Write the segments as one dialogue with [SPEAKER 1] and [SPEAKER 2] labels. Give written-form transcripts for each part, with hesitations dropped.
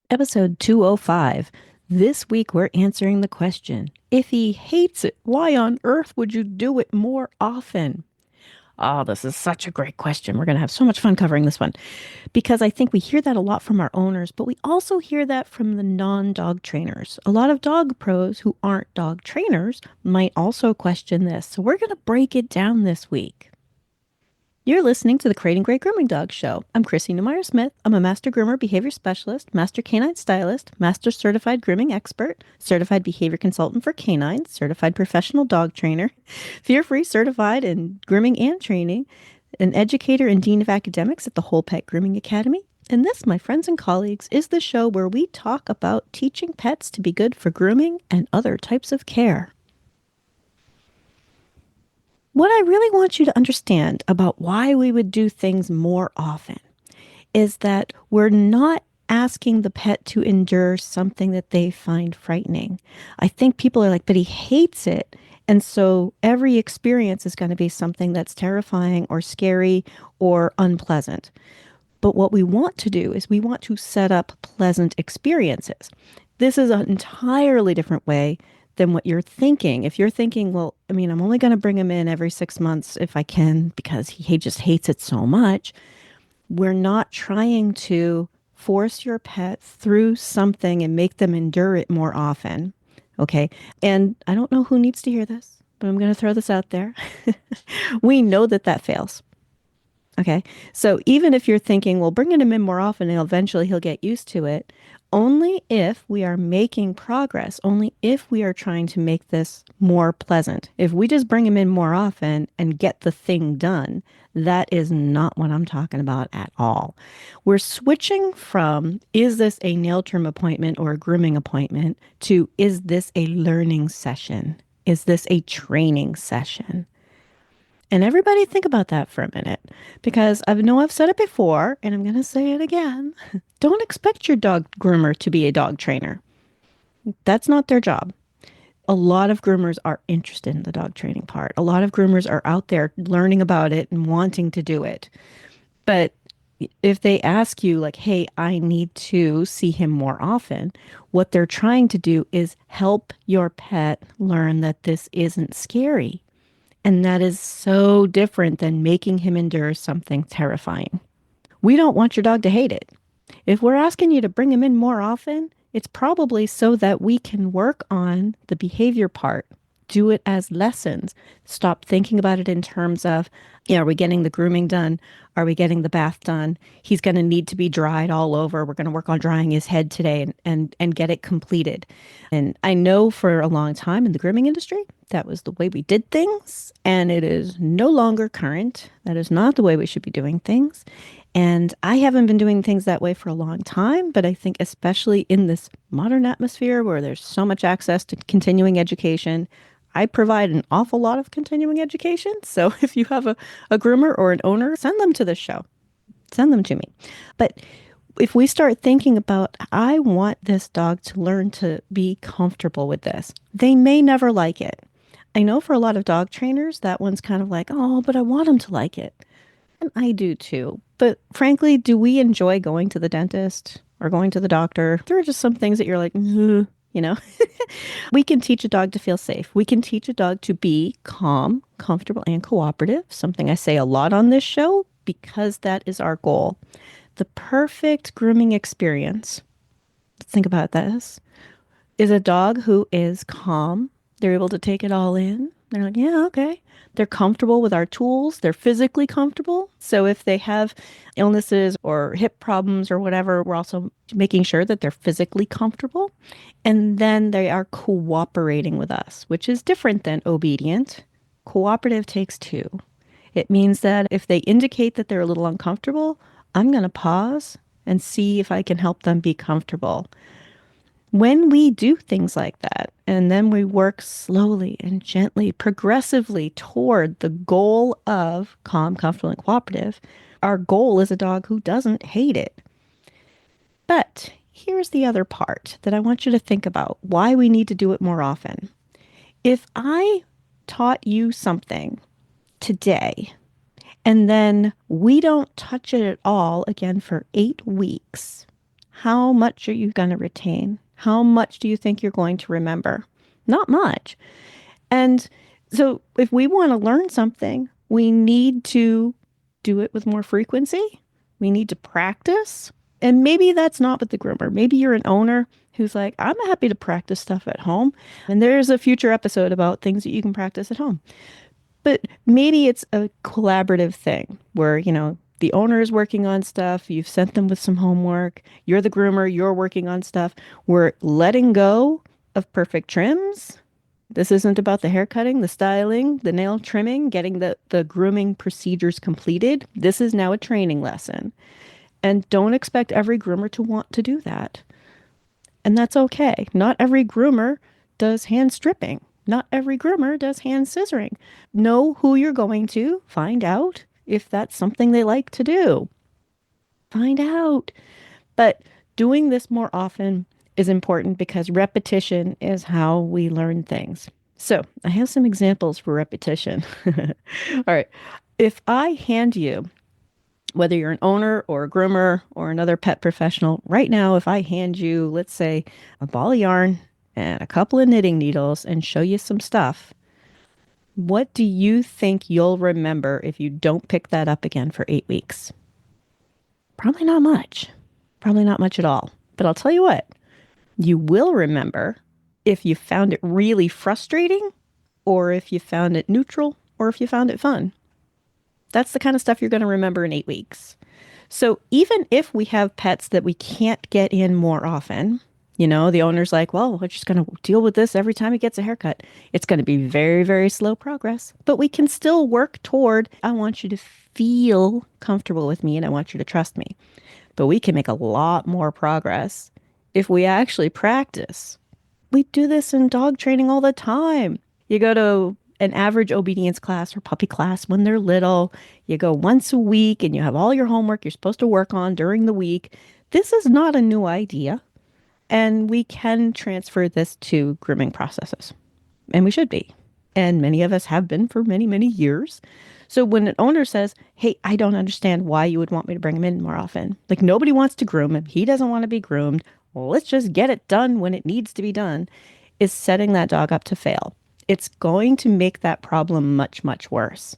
[SPEAKER 1] Episode 205. This week we're answering the question, if he hates it, why on earth would you do it more often? Oh, this is such a great question. We're going to have so much fun covering this one because I think we hear that a lot from our owners, but we also hear that from the non-dog trainers. A lot of dog pros who aren't dog trainers might also question this. So we're going to break it down this week. You're listening to the Creating Great Grooming Dog Show. I'm Chrissy Neumeyer Smith. I'm a master groomer behavior specialist, master canine stylist, master certified grooming expert, certified behavior consultant for canines, certified professional dog trainer, fear-free certified in grooming and training, an educator and dean of academics at the Whole Pet Grooming Academy. And this, my friends and colleagues, is the show where we talk about teaching pets to be good for grooming and other types of care. What I really want you to understand about why we would do things more often is that we're not asking the pet to endure something that they find frightening. I think people are like, but he hates it. And so every experience is going to be something that's terrifying or scary or unpleasant. But what we want to do is we want to set up pleasant experiences. This is an entirely different way than what you're thinking. If you're thinking, well, I'm only going to bring him in every 6 months if I can because he just hates it so much. We're not trying to force your pet through something and make them endure it more often. Okay. And I don't know who needs to hear this, but I'm going to throw this out there. We know that that fails. Okay. So even if you're thinking, well, bringing him in more often and eventually he'll get used to it, only if we are making progress, only if we are trying to make this more pleasant. If we just bring him in more often and get the thing done, that is not what I'm talking about at all. We're switching from, is this a nail trim appointment or a grooming appointment, to, is this a learning session? Is this a training session? And everybody think about that for a minute, because I know I've said it before, and I'm going to say it again. Don't expect your dog groomer to be a dog trainer. That's not their job. A lot of groomers are interested in the dog training part. A lot of groomers are out there learning about it and wanting to do it. But if they ask you like, hey, I need to see him more often, what they're trying to do is help your pet learn that this isn't scary. And that is so different than making him endure something terrifying. We don't want your dog to hate it. If we're asking you to bring him in more often, it's probably so that we can work on the behavior part, do it as lessons, stop thinking about it in terms of, are we getting the grooming done? Are we getting the bath done? He's going to need to be dried all over. We're going to work on drying his head today and get it completed. And I know for a long time in the grooming industry, that was the way we did things. And it is no longer current. That is not the way we should be doing things. And I haven't been doing things that way for a long time, but I think especially in this modern atmosphere where there's so much access to continuing education, I provide an awful lot of continuing education. So if you have a groomer or an owner, send them to this show. Send them to me. But if we start thinking about, I want this dog to learn to be comfortable with this, they may never like it. I know for a lot of dog trainers, that one's kind of like, oh, but I want them to like it. And I do too. But frankly, do we enjoy going to the dentist or going to the doctor? There are just some things that you're like, we can teach a dog to feel safe. We can teach a dog to be calm, comfortable, and cooperative, something I say a lot on this show because that is our goal. The perfect grooming experience, think about this, is a dog who is calm. They're able to take it all in. They're like, yeah, okay. They're comfortable with our tools. They're physically comfortable. So if they have illnesses or hip problems or whatever, we're also making sure that they're physically comfortable. And then they are cooperating with us, which is different than obedient. Cooperative takes two. It means that if they indicate that they're a little uncomfortable, I'm going to pause and see if I can help them be comfortable. When we do things like that, and then we work slowly and gently, progressively toward the goal of calm, comfortable, and cooperative, our goal is a dog who doesn't hate it. But here's the other part that I want you to think about, why we need to do it more often. If I taught you something today, and then we don't touch it at all again for 8 weeks, how much are you going to retain? How much do you think you're going to remember? Not much. And so if we want to learn something, we need to do it with more frequency. We need to practice. And maybe that's not with the groomer. Maybe you're an owner who's like, I'm happy to practice stuff at home. And there's a future episode about things that you can practice at home. But maybe it's a collaborative thing where, the owner is working on stuff. You've sent them with some homework. You're the groomer. You're working on stuff. We're letting go of perfect trims. This isn't about the hair cutting, the styling, the nail trimming, getting the grooming procedures completed. This is now a training lesson. And don't expect every groomer to want to do that. And that's okay. Not every groomer does hand stripping. Not every groomer does hand scissoring. Know who you're going to. Find out if that's something they like to do. Find out. But doing this more often is important because repetition is how we learn things. So I have some examples for repetition. All right. If I hand you, whether you're an owner or a groomer or another pet professional, right now, if I hand you, let's say, a ball of yarn and a couple of knitting needles and show you some stuff, what do you think you'll remember if you don't pick that up again for 8 weeks? Probably not much. Probably not much at all. But I'll tell you what, you will remember if you found it really frustrating or if you found it neutral or if you found it fun. That's the kind of stuff you're going to remember in 8 weeks. So even if we have pets that we can't get in more often, the owner's like, well, we're just going to deal with this every time he gets a haircut. It's going to be very, very slow progress, but we can still work toward, I want you to feel comfortable with me and I want you to trust me. But we can make a lot more progress if we actually practice. We do this in dog training all the time. You go to an average obedience class or puppy class when they're little. You go once a week and you have all your homework you're supposed to work on during the week. This is not a new idea. And we can transfer this to grooming processes. And we should be. And many of us have been for many, many years. So when an owner says, hey, I don't understand why you would want me to bring him in more often. Like nobody wants to groom him. He doesn't want to be groomed. Well, let's just get it done when it needs to be done, is setting that dog up to fail. It's going to make that problem much, much worse.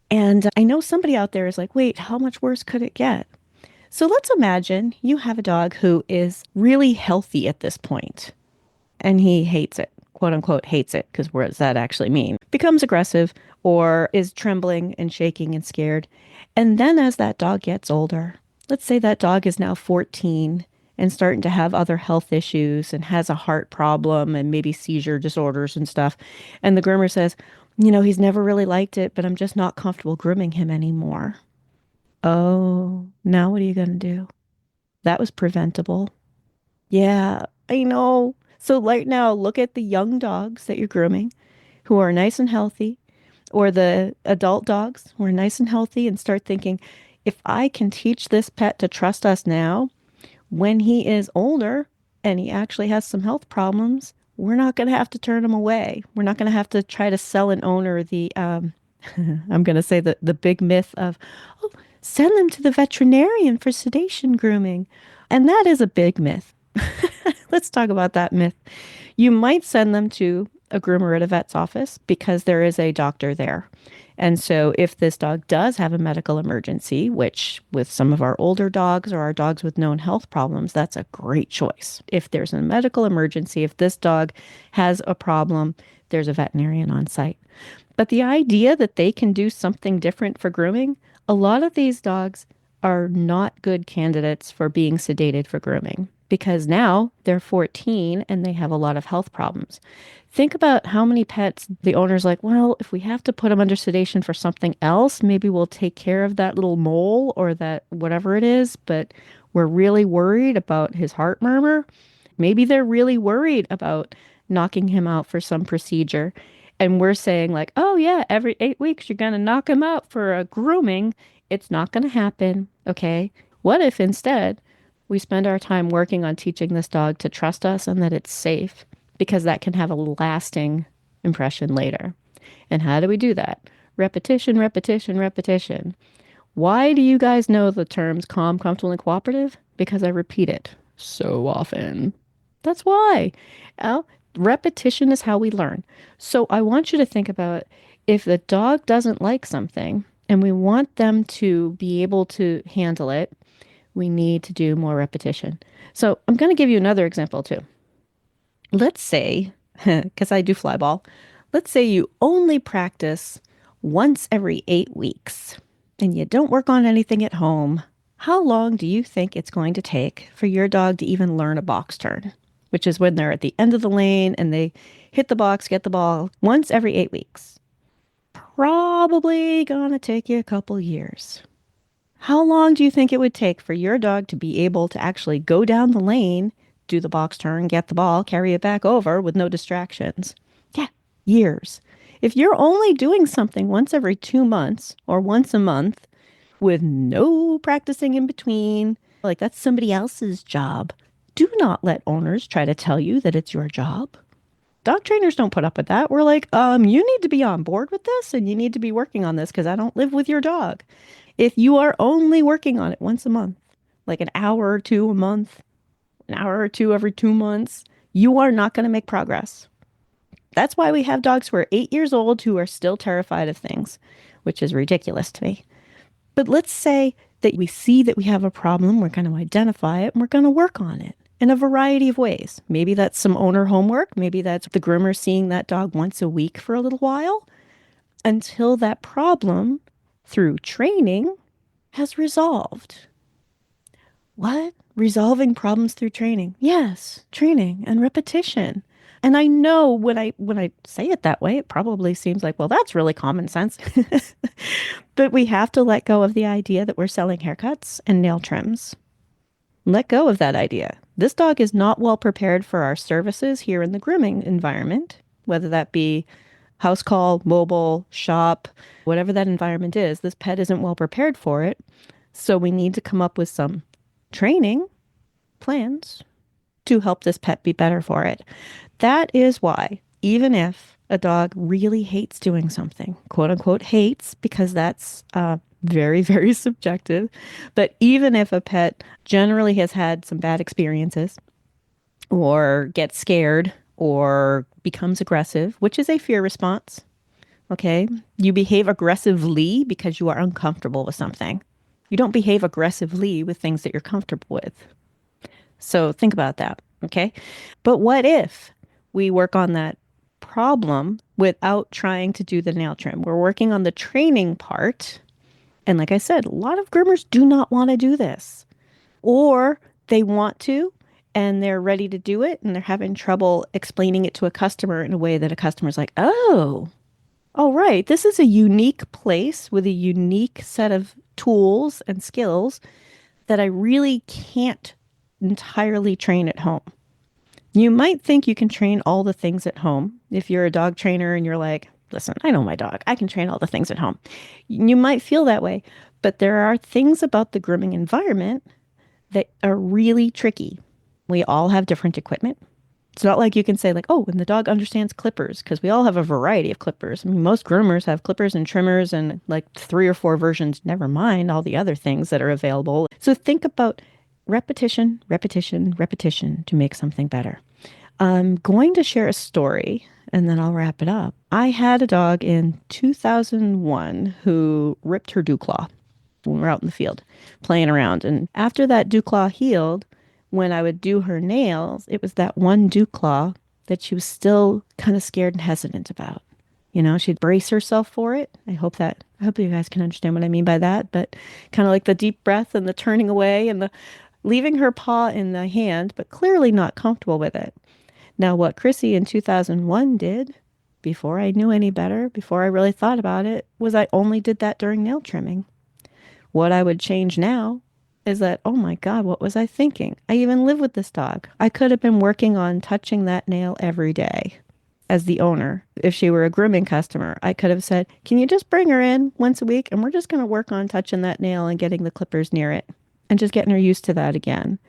[SPEAKER 1] And I know somebody out there is like, wait, how much worse could it get? So let's imagine you have a dog who is really healthy at this point and he hates it, quote unquote, hates it, because what does that actually mean? Becomes aggressive or is trembling and shaking and scared. And then as that dog gets older, let's say that dog is now 14 and starting to have other health issues and has a heart problem and maybe seizure disorders and stuff. And the groomer says, he's never really liked it, but I'm just not comfortable grooming him anymore. Oh, now what are you going to do? That was preventable. Yeah, I know. So right now, look at the young dogs that you're grooming who are nice and healthy, or the adult dogs who are nice and healthy, and start thinking, if I can teach this pet to trust us now, when he is older and he actually has some health problems, we're not going to have to turn him away. We're not going to have to try to sell an owner the, I'm going to say the big myth of, oh, send them to the veterinarian for sedation grooming. And that is a big myth. Let's talk about that myth. You might send them to a groomer at a vet's office because there is a doctor there. And so if this dog does have a medical emergency, which with some of our older dogs or our dogs with known health problems, that's a great choice. If there's a medical emergency, if this dog has a problem, there's a veterinarian on site. But the idea that they can do something different for grooming, a lot of these dogs are not good candidates for being sedated for grooming because now they're 14 and they have a lot of health problems. Think about how many pets the owner's like, well, if we have to put them under sedation for something else, maybe we'll take care of that little mole or that whatever it is, but we're really worried about his heart murmur. Maybe they're really worried about knocking him out for some procedure. And we're saying like, oh yeah, every 8 weeks you're going to knock him out for a grooming. It's not going to happen. Okay. What if instead we spend our time working on teaching this dog to trust us and that it's safe, because that can have a lasting impression later. And how do we do that? Repetition, repetition, repetition. Why do you guys know the terms calm, comfortable, and cooperative? because I repeat it so often. That's why. Well, repetition is how we learn. So I want you to think about if the dog doesn't like something and we want them to be able to handle it, we need to do more repetition. So I'm going to give you another example too. Let's say, because I do fly ball, let's say you only practice once every 8 weeks and you don't work on anything at home. How long do you think it's going to take for your dog to even learn a box turn, which is when they're at the end of the lane and they hit the box, get the ball once every 8 weeks? Probably gonna take you a couple years. How long do you think it would take for your dog to be able to actually go down the lane, do the box turn, get the ball, carry it back over with no distractions? Yeah, years. If you're only doing something once every 2 months or once a month with no practicing in between, like that's somebody else's job, do not let owners try to tell you that it's your job. Dog trainers don't put up with that. We're like, you need to be on board with this and you need to be working on this because I don't live with your dog. If you are only working on it once a month, like an hour or two a month, an hour or two every 2 months, you are not going to make progress. That's why we have dogs who are 8 years old who are still terrified of things, which is ridiculous to me. But let's say that we see that we have a problem, we're going to identify it, and we're going to work on it in a variety of ways. Maybe that's some owner homework. Maybe that's the groomer seeing that dog once a week for a little while until that problem through training has resolved. What? Resolving problems through training? Yes, training and repetition. And I know when I say it that way, it probably seems like, well, that's really common sense. But we have to let go of the idea that we're selling haircuts and nail trims. Let go of that idea. This dog is not well prepared for our services here in the grooming environment, whether that be house call, mobile, shop, whatever that environment is. This pet isn't well prepared for it. So we need to come up with some training plans to help this pet be better for it. That is why, even if a dog really hates doing something, quote unquote hates, because that's very, very subjective, but even if a pet generally has had some bad experiences or gets scared or becomes aggressive, which is a fear response, okay? You behave aggressively because you are uncomfortable with something. You don't behave aggressively with things that you're comfortable with. So think about that, okay? But what if we work on that problem without trying to do the nail trim? We're working on the training part. And like I said, a lot of groomers do not want to do this, or they want to and they're ready to do it and they're having trouble explaining it to a customer in a way that a customer's like, oh, all right, this is a unique place with a unique set of tools and skills that I really can't entirely train at home. You might think you can train all the things at home if you're a dog trainer and you're like, listen, I know my dog. I can train all the things at home. You might feel that way, but there are things about the grooming environment that are really tricky. We all have different equipment. It's not like you can say like, oh, and the dog understands clippers because we all have a variety of clippers. I mean, most groomers have clippers and trimmers and like 3 or 4 versions, never mind all the other things that are available. So think about repetition, repetition, repetition to make something better. I'm going to share a story and then I'll wrap it up. I had a dog in 2001 who ripped her dew claw when we were out in the field playing around. And after that dew claw healed, when I would do her nails, it was that one dew claw that she was still kind of scared and hesitant about. You know, she'd brace herself for it. I hope you guys can understand what I mean by that, but kind of like the deep breath and the turning away and the leaving her paw in the hand, but clearly not comfortable with it. Now, what Chrissy in 2001 did, before I knew any better, before I really thought about it, was I only did that during nail trimming. What I would change now is that, oh my God, what was I thinking? I even live with this dog. I could have been working on touching that nail every day as the owner. If she were a grooming customer, I could have said, can you just bring her in once a week and we're just going to work on touching that nail and getting the clippers near it and just getting her used to that again.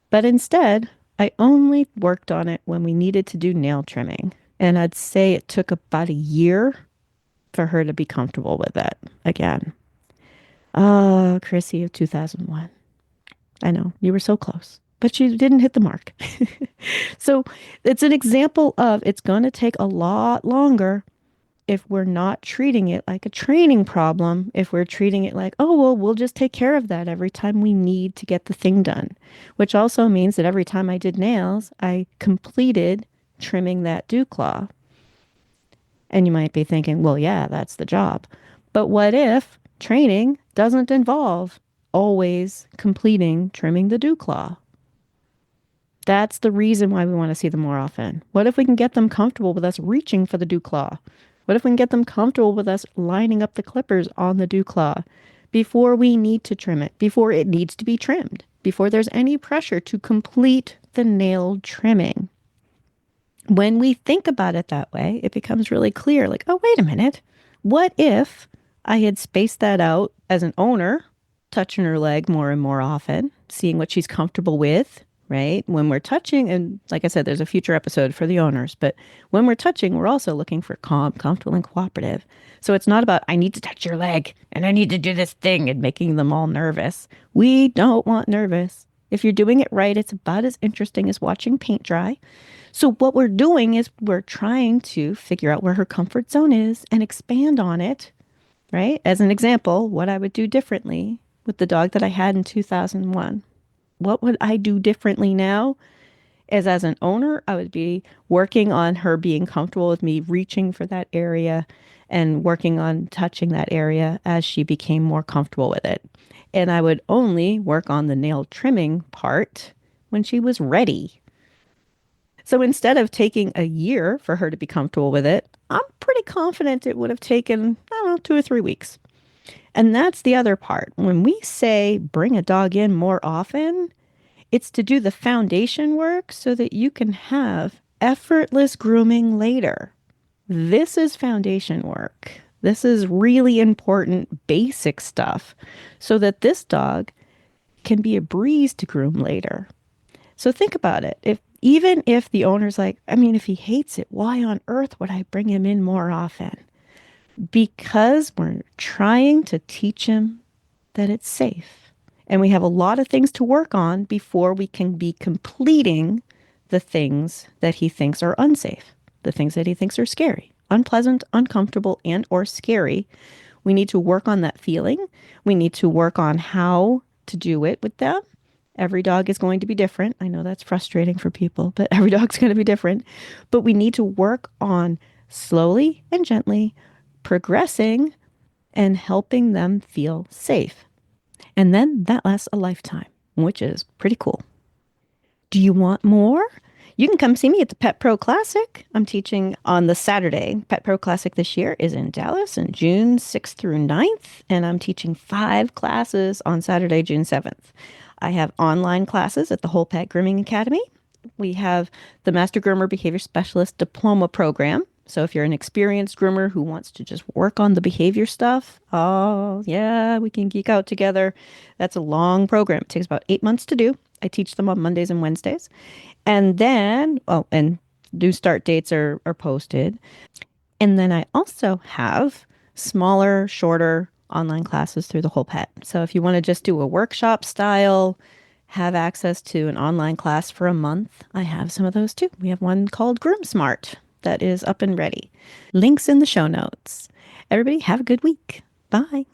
[SPEAKER 1] But instead, I only worked on it when we needed to do nail trimming. And I'd say it took about a year for her to be comfortable with it again. Oh, Chrissy of 2001. I know you were so close, but you didn't hit the mark. So it's an example of it's going to take a lot longer if we're not treating it like a training problem, if we're treating it like, oh, well, we'll just take care of that every time we need to get the thing done, which also means that every time I did nails, I completed trimming that dew claw. And you might be thinking, well, yeah, that's the job. But what if training doesn't involve always completing trimming the dew claw? That's the reason why we want to see them more often. What if we can get them comfortable with us reaching for the dew claw? What if we can get them comfortable with us lining up the clippers on the dew claw before we need to trim it, before it needs to be trimmed, before there's any pressure to complete the nail trimming? When we think about it that way, it becomes really clear like, oh, wait a minute. What if I had spaced that out as an owner, touching her leg more and more often, seeing what she's comfortable with, right? When we're touching, and like I said, there's a future episode for the owners, but when we're touching, we're also looking for calm, comfortable, and cooperative. So it's not about, I need to touch your leg and I need to do this thing and making them all nervous. We don't want nervous. If you're doing it right, it's about as interesting as watching paint dry. So, what we're doing is we're trying to figure out where her comfort zone is and expand on it, right? As an example, what I would do differently with the dog that I had in 2001. What would I do differently now? Is as an owner, I would be working on her being comfortable with me reaching for that area and working on touching that area as she became more comfortable with it. And I would only work on the nail trimming part when she was ready. So instead of taking a year for her to be comfortable with it, I'm pretty confident it would have taken, I don't know, 2 or 3 weeks. And that's the other part. When we say bring a dog in more often, it's to do the foundation work so that you can have effortless grooming later. This is foundation work. This is really important basic stuff so that this dog can be a breeze to groom later. So think about it. Even if the owner's like, I mean, if he hates it, why on earth would I bring him in more often? Because we're trying to teach him that it's safe. And we have a lot of things to work on before we can be completing the things that he thinks are unsafe, the things that he thinks are scary, unpleasant, uncomfortable, and or scary. We need to work on that feeling. We need to work on how to do it with them. Every dog is going to be different. I know that's frustrating for people, but every dog's going to be different. But we need to work on slowly and gently progressing and helping them feel safe. And then that lasts a lifetime, which is pretty cool. Do you want more? You can come see me at the Pet Pro Classic. I'm teaching on the Saturday. Pet Pro Classic this year is in Dallas in June 6th through 9th, and I'm teaching 5 classes on Saturday, June 7th. I have online classes at the Whole Pet Grooming Academy. We have the Master Groomer Behavior Specialist Diploma Program. So if you're an experienced groomer who wants to just work on the behavior stuff, oh, yeah, we can geek out together. That's a long program. It takes about 8 months to do. I teach them on Mondays and Wednesdays. And then, oh, and new start dates are posted. And then I also have smaller, shorter online classes through the Whole Pet. So if you want to just do a workshop style, have access to an online class for a month, I have some of those too. We have one called Groom Smart that is up and ready. Links in the show notes. Everybody have a good week. Bye.